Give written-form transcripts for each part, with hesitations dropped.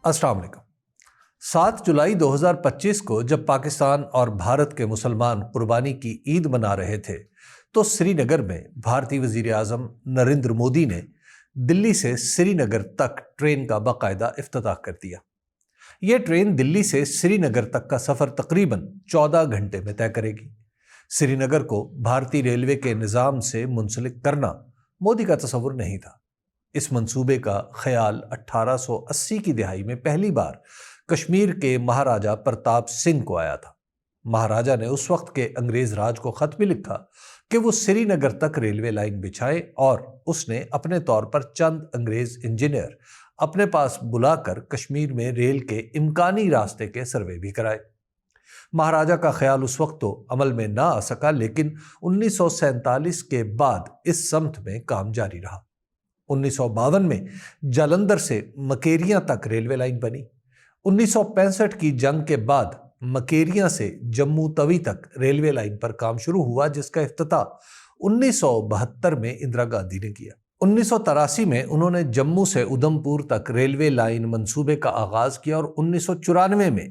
السلام علیکم۔ 7 جولائی 2025 کو جب پاکستان اور بھارت کے مسلمان قربانی کی عید منا رہے تھے تو سری نگر میں بھارتی وزیر اعظم نریندر مودی نے دلی سے سری نگر تک ٹرین کا باقاعدہ افتتاح کر دیا۔ یہ ٹرین دلی سے سری نگر تک کا سفر تقریباً 14 گھنٹے میں طے کرے گی۔ سری نگر کو بھارتی ریلوے کے نظام سے منسلک کرنا مودی کا تصور نہیں تھا۔ اس منصوبے کا خیال 1880 کی دہائی میں پہلی بار کشمیر کے مہاراجہ پرتاپ سنگھ کو آیا تھا۔ مہاراجہ نے اس وقت کے انگریز راج کو خط بھی لکھا کہ وہ سری نگر تک ریلوے لائن بچھائیں، اور اس نے اپنے طور پر چند انگریز انجینئر اپنے پاس بلا کر کشمیر میں ریل کے امکانی راستے کے سروے بھی کرائے۔ مہاراجہ کا خیال اس وقت تو عمل میں نہ آ سکا، لیکن 1947 کے بعد اس سمت میں کام جاری رہا۔ 1952 میں جالندھر سے مکیریاں تک ریلوے لائن بنی۔ 1965 کی جنگ کے بعد مکیریاں سے جموں توی تک ریلوے لائن پر کام شروع ہوا، جس کا افتتاح 1972 میں اندرا گاندھی نے کیا۔ 1983 میں انہوں نے جموں سے ادھم پور تک ریلوے لائن منصوبے کا آغاز کیا، اور 1994 میں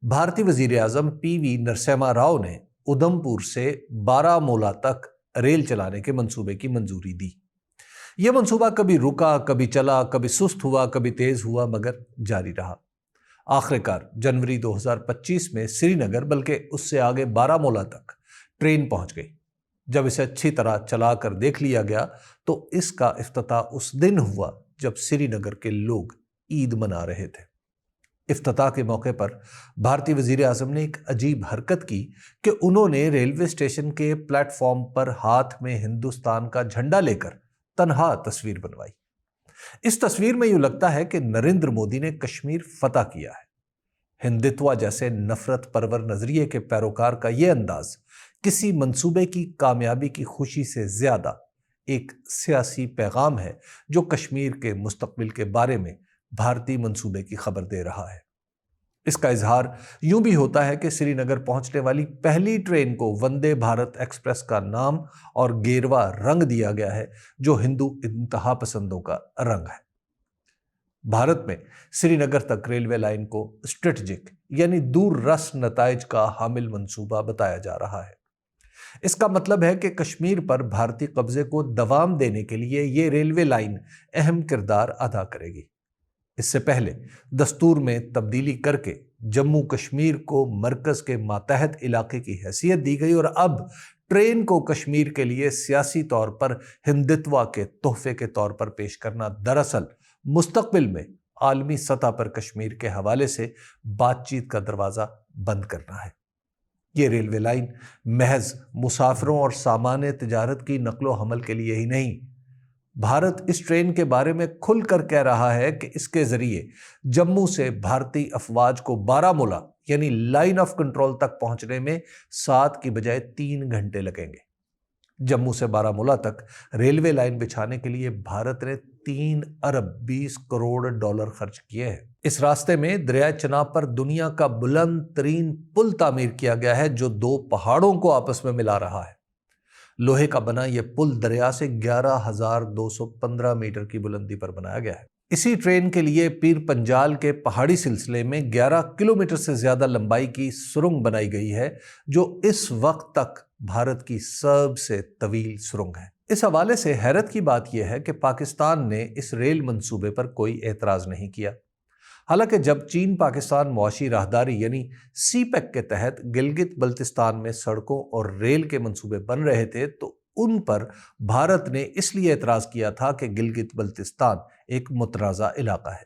بھارتی وزیر اعظم پی وی نرسمہا راؤ نے ادھم پور سے بارہمولہ تک ریل چلانے کے منصوبے کی منظوری دی۔ یہ منصوبہ کبھی رکا، کبھی چلا، کبھی سست ہوا، کبھی تیز ہوا، مگر جاری رہا۔ آخرکار جنوری 2025 میں سری نگر بلکہ اس سے آگے بارہمولہ تک ٹرین پہنچ گئی۔ جب اسے اچھی طرح چلا کر دیکھ لیا گیا تو اس کا افتتاح اس دن ہوا جب سری نگر کے لوگ عید منا رہے تھے۔ افتتاح کے موقع پر بھارتی وزیر اعظم نے ایک عجیب حرکت کی کہ انہوں نے ریلوے اسٹیشن کے پلیٹ فارم پر ہاتھ میں ہندوستان کا جھنڈا لے کر تنہا تصویر بنوائی۔ اس تصویر میں یوں لگتا ہے کہ نریندر مودی نے کشمیر فتح کیا ہے۔ ہندتوا جیسے نفرت پرور نظریے کے پیروکار کا یہ انداز کسی منصوبے کی کامیابی کی خوشی سے زیادہ ایک سیاسی پیغام ہے جو کشمیر کے مستقبل کے بارے میں بھارتی منصوبے کی خبر دے رہا ہے۔ اس کا اظہار یوں بھی ہوتا ہے کہ سری نگر پہنچنے والی پہلی ٹرین کو وندے بھارت ایکسپریس کا نام اور گیروا رنگ دیا گیا ہے، جو ہندو انتہا پسندوں کا رنگ ہے۔ بھارت میں سری نگر تک ریلوے لائن کو اسٹریٹجک یعنی دور رس نتائج کا حامل منصوبہ بتایا جا رہا ہے۔ اس کا مطلب ہے کہ کشمیر پر بھارتی قبضے کو دوام دینے کے لیے یہ ریلوے لائن اہم کردار ادا کرے گی۔ اس سے پہلے دستور میں تبدیلی کر کے جموں کشمیر کو مرکز کے ماتحت علاقے کی حیثیت دی گئی، اور اب ٹرین کو کشمیر کے لیے سیاسی طور پر ہندتوا کے تحفے کے طور پر پیش کرنا دراصل مستقبل میں عالمی سطح پر کشمیر کے حوالے سے بات چیت کا دروازہ بند کرنا ہے۔ یہ ریلوے لائن محض مسافروں اور سامان تجارت کی نقل و حمل کے لیے ہی نہیں۔ بھارت اس ٹرین کے بارے میں کھل کر کہہ رہا ہے کہ اس کے ذریعے جموں سے بھارتی افواج کو بارہمولہ یعنی لائن آف کنٹرول تک پہنچنے میں 7 کی بجائے 3 گھنٹے لگیں گے۔ جموں سے بارہمولہ تک ریلوے لائن بچھانے کے لیے بھارت نے 3 ارب 20 کروڑ ڈالر خرچ کیے ہیں۔ اس راستے میں دریائے چناب پر دنیا کا بلند ترین پل تعمیر کیا گیا ہے، جو 2 پہاڑوں کو آپس میں ملا رہا ہے۔ لوہے کا بنا یہ پل دریا سے 11,215 میٹر کی بلندی پر بنایا گیا ہے۔ اسی ٹرین کے لیے پیر پنجال کے پہاڑی سلسلے میں 11 کلومیٹر سے زیادہ لمبائی کی سرنگ بنائی گئی ہے، جو اس وقت تک بھارت کی سب سے طویل سرنگ ہے۔ اس حوالے سے حیرت کی بات یہ ہے کہ پاکستان نے اس ریل منصوبے پر کوئی اعتراض نہیں کیا۔ حالانکہ جب چین پاکستان معاشی راہداری یعنی سی پیک کے تحت گلگت بلتستان میں سڑکوں اور ریل کے منصوبے بن رہے تھے تو ان پر بھارت نے اس لیے اعتراض کیا تھا کہ گلگت بلتستان ایک متنازع علاقہ ہے۔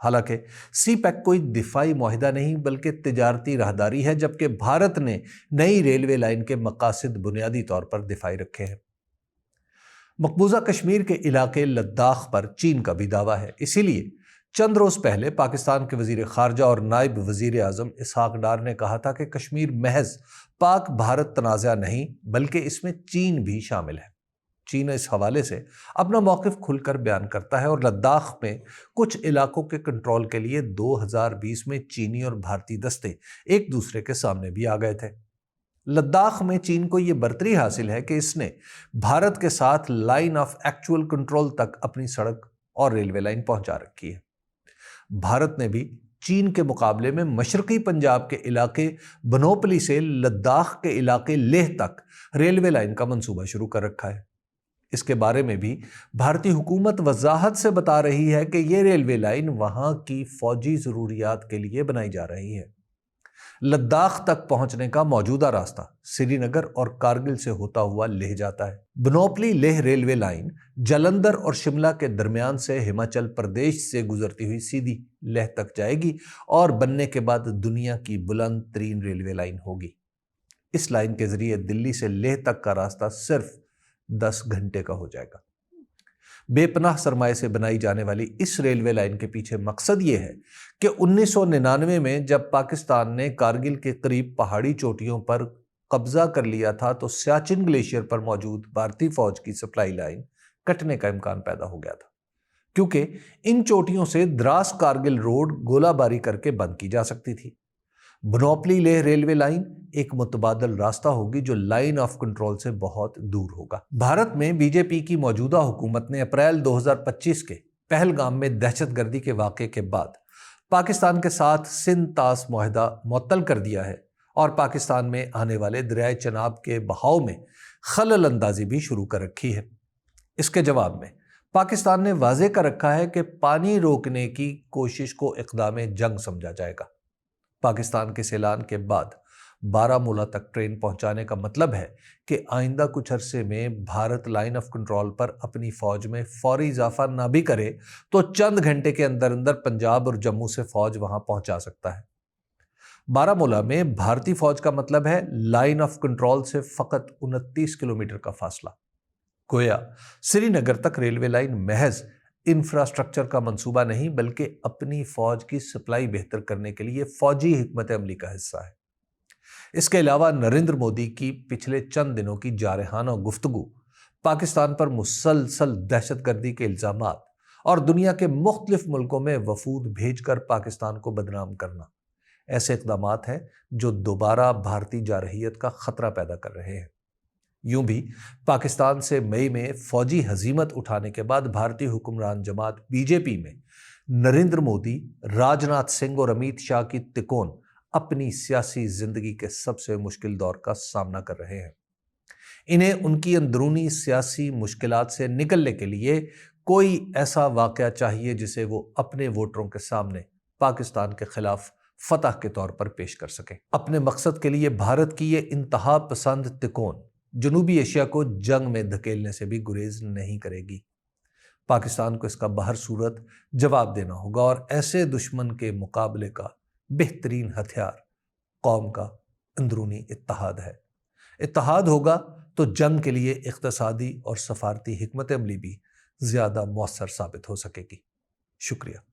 حالانکہ سی پیک کوئی دفاعی معاہدہ نہیں بلکہ تجارتی راہداری ہے، جبکہ بھارت نے نئی ریلوے لائن کے مقاصد بنیادی طور پر دفاعی رکھے ہیں۔ مقبوضہ کشمیر کے علاقے لداخ پر چین کا بھی دعویٰ ہے۔ اسی لیے چند روز پہلے پاکستان کے وزیر خارجہ اور نائب وزیر اعظم اسحاق ڈار نے کہا تھا کہ کشمیر محض پاک بھارت تنازع نہیں بلکہ اس میں چین بھی شامل ہے۔ چین اس حوالے سے اپنا موقف کھل کر بیان کرتا ہے، اور لداخ میں کچھ علاقوں کے کنٹرول کے لیے 2020 میں چینی اور بھارتی دستے ایک دوسرے کے سامنے بھی آ گئے تھے۔ لداخ میں چین کو یہ برتری حاصل ہے کہ اس نے بھارت کے ساتھ لائن آف ایکچوئل کنٹرول تک اپنی سڑک اور ریلوے لائن پہنچا رکھی ہے۔ بھارت نے بھی چین کے مقابلے میں مشرقی پنجاب کے علاقے بنوپلی سے لداخ کے علاقے لیہ تک ریلوے لائن کا منصوبہ شروع کر رکھا ہے۔ اس کے بارے میں بھی بھارتی حکومت وضاحت سے بتا رہی ہے کہ یہ ریلوے لائن وہاں کی فوجی ضروریات کے لیے بنائی جا رہی ہے۔ لداخ تک پہنچنے کا موجودہ راستہ سری نگر اور کارگل سے ہوتا ہوا لیہ جاتا ہے۔ بنوپلی لیہ ریلوے لائن جلندھر اور شملہ کے درمیان سے ہماچل پردیش سے گزرتی ہوئی سیدھی لیہ تک جائے گی اور بننے کے بعد دنیا کی بلند ترین ریلوے لائن ہوگی۔ اس لائن کے ذریعے دلی سے لیہ تک کا راستہ صرف 10 گھنٹے کا ہو جائے گا۔ بے پناہ سرمایے سے بنائی جانے والی اس ریلوے لائن کے پیچھے مقصد یہ ہے کہ 1999 میں جب پاکستان نے کارگل کے قریب پہاڑی چوٹیوں پر قبضہ کر لیا تھا تو سیاچن گلیشیئر پر موجود بھارتی فوج کی سپلائی لائن کٹنے کا امکان پیدا ہو گیا تھا، کیونکہ ان چوٹیوں سے دراس کارگل روڈ گولہ باری کر کے بند کی جا سکتی تھی۔ بنوپلی لیہ ریلوے لائن ایک متبادل راستہ ہوگی جو لائن آف کنٹرول سے بہت دور ہوگا۔ بھارت میں بی جے پی کی موجودہ حکومت نے اپریل 2025 کے پہلگام میں دہشت گردی کے واقعے کے بعد پاکستان کے ساتھ سندھ طاس معاہدہ معطل کر دیا ہے اور پاکستان میں آنے والے دریائے چناب کے بہاؤ میں خلل اندازی بھی شروع کر رکھی ہے۔ اس کے جواب میں پاکستان نے واضح کر رکھا ہے کہ پانی روکنے کی کوشش کو اقدام جنگ سمجھا جائے گا۔ پاکستان کے اس اعلان کے بعد بارہمولہ تک ٹرین پہنچانے کا مطلب ہے کہ آئندہ کچھ عرصے میں بھارت لائن آف کنٹرول پر اپنی فوج میں فوری اضافہ نہ بھی کرے تو چند گھنٹے کے اندر اندر پنجاب اور جموں سے فوج وہاں پہنچا سکتا ہے۔ بارہمولہ میں بھارتی فوج کا مطلب ہے لائن آف کنٹرول سے فقط 29 کلومیٹر کا فاصلہ۔ گویا سری نگر تک ریلوے لائن محض انفراسٹرکچر کا منصوبہ نہیں بلکہ اپنی فوج کی سپلائی بہتر کرنے کے لیے فوجی حکمت عملی کا حصہ ہے۔ اس کے علاوہ نریندر مودی کی پچھلے چند دنوں کی جارحانہ گفتگو، پاکستان پر مسلسل دہشت گردی کے الزامات اور دنیا کے مختلف ملکوں میں وفود بھیج کر پاکستان کو بدنام کرنا ایسے اقدامات ہیں جو دوبارہ بھارتی جارحیت کا خطرہ پیدا کر رہے ہیں۔ یوں بھی پاکستان سے مئی میں فوجی ہزیمت اٹھانے کے بعد بھارتی حکمران جماعت بی جے پی میں نریندر مودی، راج ناتھ سنگھ اور امیت شاہ کی تکون اپنی سیاسی زندگی کے سب سے مشکل دور کا سامنا کر رہے ہیں۔ انہیں ان کی اندرونی سیاسی مشکلات سے نکلنے کے لیے کوئی ایسا واقعہ چاہیے جسے وہ اپنے ووٹروں کے سامنے پاکستان کے خلاف فتح کے طور پر پیش کر سکیں۔ اپنے مقصد کے لیے بھارت کی یہ انتہا پسند تکون جنوبی ایشیا کو جنگ میں دھکیلنے سے بھی گریز نہیں کرے گی۔ پاکستان کو اس کا بہر صورت جواب دینا ہوگا اور ایسے دشمن کے مقابلے کا بہترین ہتھیار قوم کا اندرونی اتحاد ہے۔ اتحاد ہوگا تو جنگ کے لیے اقتصادی اور سفارتی حکمت عملی بھی زیادہ مؤثر ثابت ہو سکے گی۔ شکریہ۔